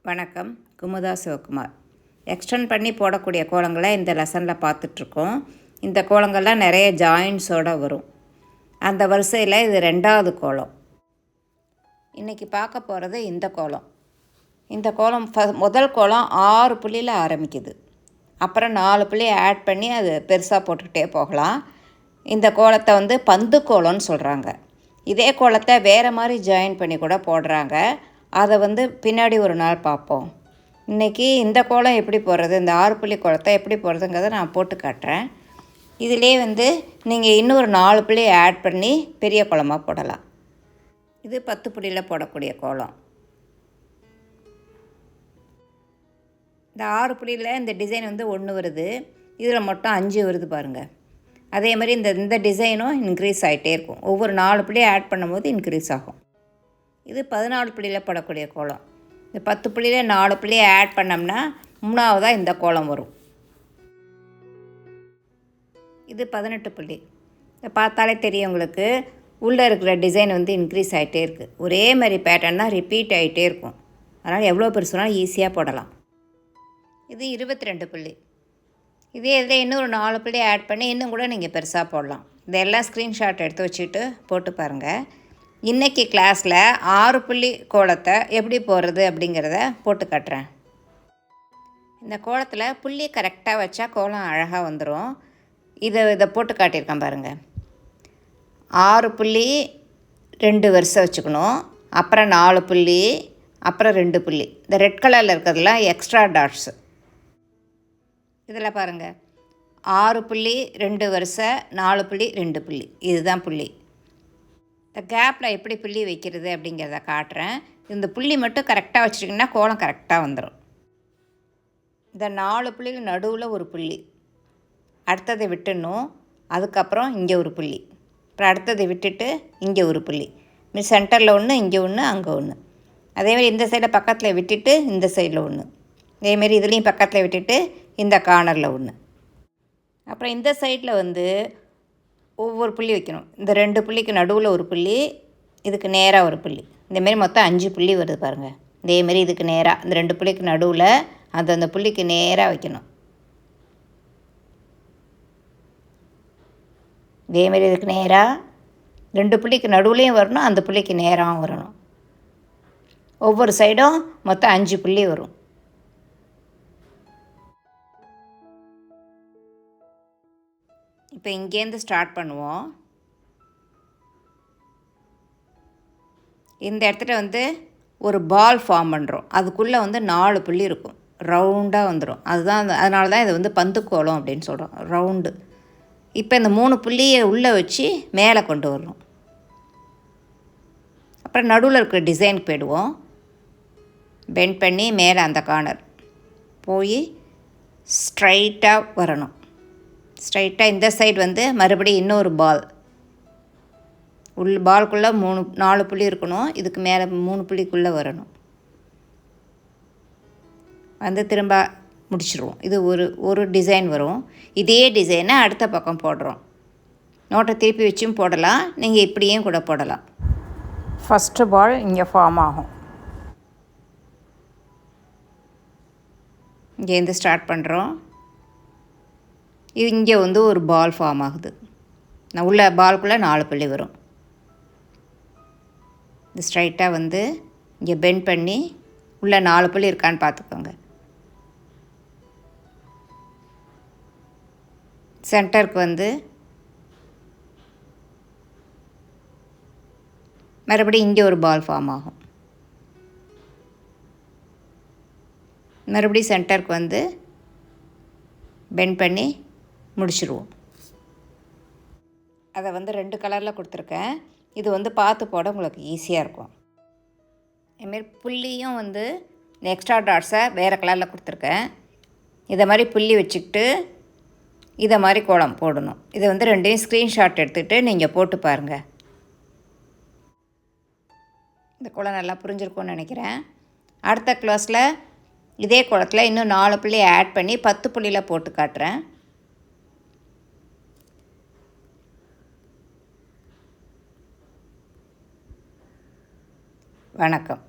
வணக்கம். குமுதா சிவகுமார். எக்ஸ்டெண்ட் பண்ணி போடக்கூடிய கோலங்களை இந்த லெசனில் பார்த்துட்ருக்கோம். இந்த கோலங்கள்லாம் நிறைய ஜாயின்ஸோடு வரும். அந்த வரிசையில் இது 2வது கோலம். இன்றைக்கி பார்க்க போகிறது இந்த கோலம். இந்த கோலம் முதல் கோலம் 6 புள்ளியில் ஆரம்பிக்குது. அப்புறம் 4 புள்ளி ஆட் பண்ணி அது பெருசாக போட்டுக்கிட்டே போகலாம். இந்த கோலத்தை பந்து கோலம்னு சொல்கிறாங்க. இதே கோலத்தை வேறு மாதிரி ஜாயின் பண்ணி கூட போடுறாங்க. அதை பின்னாடி ஒரு நாள் பார்ப்போம். இன்றைக்கி இந்த கோலம் எப்படி போடுறது, இந்த 6 புள்ளி கோலத்தை எப்படி போடுறதுங்கிறத நான் போட்டு காட்டுறேன். இதிலே நீங்கள் இன்னொரு 4 புள்ளி ஆட் பண்ணி பெரிய கோலமாக போடலாம். இது 10 புள்ளியில் போடக்கூடிய கோலம். இந்த 6 புள்ளியில் இந்த டிசைன் 1 வருது, இதில் மட்டும் 5 வருது பாருங்கள். அதே மாதிரி இந்த டிசைனும் இன்க்ரீஸ் ஆகிட்டே இருக்கும். ஒவ்வொரு 4 புள்ளி ஆட் பண்ணும்போது இன்க்ரீஸ் ஆகும். இது 14 புள்ளியில் போடக்கூடிய கோலம். இந்த 10 புள்ளியில் 4 புள்ளி ஆட் பண்ணோம்னா 3வதாக இந்த கோலம் வரும். இது 18 புள்ளி. இதை பார்த்தாலே தெரியும் உங்களுக்கு, உள்ளே இருக்கிற டிசைன் இன்க்ரீஸ் ஆகிட்டே இருக்குது. ஒரே மாதிரி பேட்டர்ன் தான் ரிப்பீட் ஆகிட்டே இருக்கும். அதனால் எவ்வளோ பெருசுனாலும் ஈஸியாக போடலாம். இது 22 புள்ளி. இதே இதில் இன்னொரு 4 புள்ளி ஆட் பண்ணி இன்னும் கூட நீங்கள் பெருசாக போடலாம். இதெல்லாம் ஸ்க்ரீன்ஷாட் எடுத்து வச்சுட்டு போட்டு பாருங்கள். இன்றைக்கி கிளாஸில் 6 புள்ளி கோலத்தை எப்படி போடுறது அப்படிங்கிறத போட்டு காட்டுறேன். இந்த கோலத்தில் புள்ளி கரெக்டாக வச்சா கோலம் அழகாக வந்துடும். இதை போட்டு காட்டியிருக்கேன் பாருங்கள். 6 புள்ளி 2 வரிசை வச்சுக்கணும். அப்புறம் 4 புள்ளி, அப்புறம் 2 புள்ளி. இந்த ரெட் கலரில் இருக்கிறதுலாம் எக்ஸ்ட்ரா டாட்ஸு. இதில் பாருங்கள், 6 புள்ளி 2 வரிசை, 4 புள்ளி 2 புள்ளி, இதுதான் புள்ளி. இந்த கேப்பில் எப்படி புள்ளி வைக்கிறது அப்படிங்கிறத காட்டுறேன். இந்த புள்ளி மட்டும் கரெக்டாக வச்சுட்டிங்கன்னா கோலம் கரெக்டாக வந்துடும். இந்த 4 புள்ளியில் நடுவில் ஒரு புள்ளி, அடுத்ததை விட்டுடணும். அதுக்கப்புறம் இங்கே ஒரு புள்ளி, அப்புறம் அடுத்ததை விட்டுட்டு இங்கே ஒரு புள்ளி, சென்டரில் ஒன்று, இங்கே ஒன்று, அங்கே ஒன்று. அதேமாதிரி இந்த சைடில் பக்கத்தில் விட்டுட்டு இந்த சைடில் ஒன்று, அதேமாரி இதுலேயும் பக்கத்தில் விட்டுட்டு இந்த கார்னரில் ஒன்று. அப்புறம் இந்த சைடில் ஒவ்வொரு புள்ளி வைக்கணும். இந்த 2 புள்ளிக்கு நடுவில் ஒரு புள்ளி, இதுக்கு நேராக ஒரு புள்ளி. இந்தமாரி மொத்தம் 5 புள்ளி வருது பாருங்கள். இதேமாரி இதுக்கு நேராக இந்த 2 புள்ளிக்கு நடுவில் அந்த புள்ளிக்கு நேராக வைக்கணும். இதேமாரி இதுக்கு நேராக 2 புள்ளிக்கு நடுவுலையும் வரணும், அந்த புள்ளிக்கு நேராகவும் வரணும். ஒவ்வொரு சைடும் மொத்தம் 5 புள்ளி வரும். இப்போ இங்கேருந்து ஸ்டார்ட் பண்ணுவோம். இந்த இடத்துல ஒரு பால் ஃபார்ம் பண்ணுறோம். அதுக்குள்ளே 4 புள்ளி இருக்கும், ரவுண்டாக வந்துடும். அதனால தான் இதை பந்து கோலம் அப்படின்னு சொல்கிறோம், ரவுண்டு. இப்போ இந்த 3 புள்ளியை உள்ளே வச்சு மேலே கொண்டு வரணும். அப்புறம் நடுவில் இருக்கிற டிசைனுக்கு போயிடுவோம். பெண்ட் பண்ணி மேலே அந்த கார்னர் போய் ஸ்ட்ரைட்டாக வரணும். ஸ்ட்ரைட்டாக இந்த சைடு மறுபடியும் இன்னொரு பால், பால்குள்ளே 4 புள்ளி இருக்கணும். இதுக்கு மேலே 3 புள்ளிக்குள்ளே வரணும். திரும்ப முடிச்சிடுவோம். இது ஒரு டிசைன் வரும். இதே டிசைனை அடுத்த பக்கம் போடுறோம். நோட்டை திருப்பி வச்சும் போடலாம், நீங்கள் இப்படியும் கூட போடலாம். ஃபஸ்ட்டு பால் இங்கே ஃபார்ம் ஆகும். இங்கேருந்து ஸ்டார்ட் பண்ணுறோம். இது இங்கே ஒரு பால் ஃபார்ம் ஆகுது. நான் உள்ள பால்குள்ளே 4 புள்ளி வரும். இது ஸ்ட்ரைட்டாக இங்கே பெண்ட் பண்ணி உள்ளே 4 புள்ளி இருக்கான்னு பார்த்துக்கோங்க. சென்டருக்கு மறுபடியும் இங்கே ஒரு பால் ஃபார்ம் ஆகும். மறுபடியும் சென்டருக்கு பெண்ட் பண்ணி முடிச்சிடுவோம். அதை 2 கலரில் கொடுத்துருக்கேன். இது பார்த்து போட உங்களுக்கு ஈஸியாக இருக்கும். இதுமாரி புள்ளியும் எக்ஸ்ட்ரா டாட்ஸை வேறு கலரில் கொடுத்துருக்கேன். இதை மாதிரி புள்ளி வச்சுக்கிட்டு இதை மாதிரி கோலம் போடணும். இதை 2யும் ஸ்க்ரீன்ஷாட் எடுத்துகிட்டு நீங்கள் போட்டு பாருங்கள். இந்த கோலம் நல்லா புரிஞ்சிருக்கும்னு நினைக்கிறேன். அடுத்த கிளாஸில் இதே கோலத்தில் இன்னும் 4 புள்ளி ஆட் பண்ணி 10 புள்ளியில் போட்டு காட்டுறேன். வணக்கம்.